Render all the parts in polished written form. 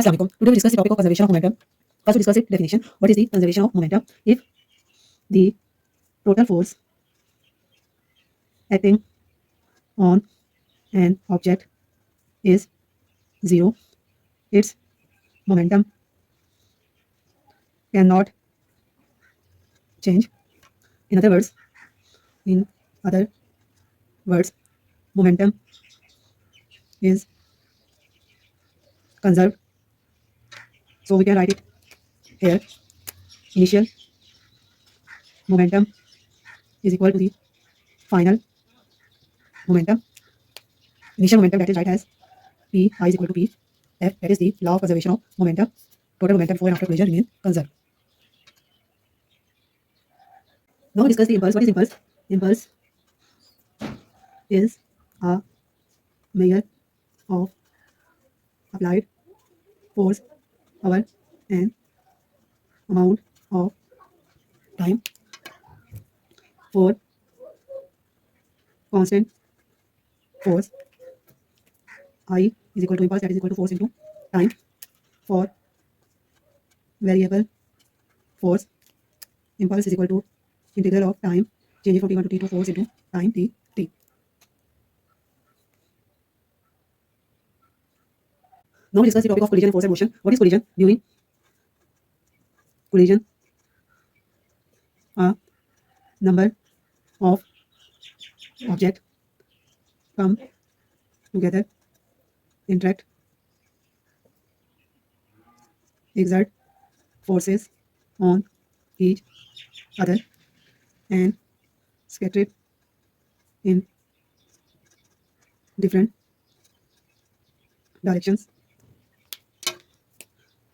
Assalamu alaikum. Today we discuss the topic of conservation of momentum. First, we discuss its definition. What is the conservation of momentum? If the total force acting on an object is zero, its momentum cannot change. In other words, in other words, momentum is conserved. So we can write it here. Initial momentum is equal to the final momentum. Initial momentum, that is right as P I is equal to P F, that is the law of conservation of momentum. Total momentum before and after collision remain conserved. Now we discuss the impulse. What is impulse? Impulse is a measure of applied force over an amount of time for constant force. I is equal to impulse, that is equal to force into time. For variable force, impulse is equal to integral of time changing from t1 to t2 force into time t. Now we discuss the topic of collision and force and motion. What is collision? During collision, a number of objects come together, interact, exert forces on each other, and scatter in different directions.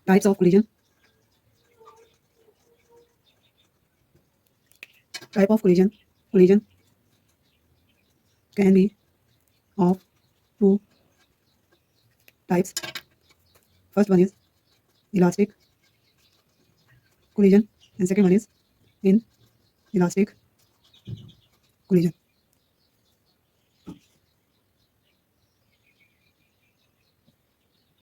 Types of collision. Type of collision. Collision can be of two types. First one is elastic collision and second one is inelastic collision.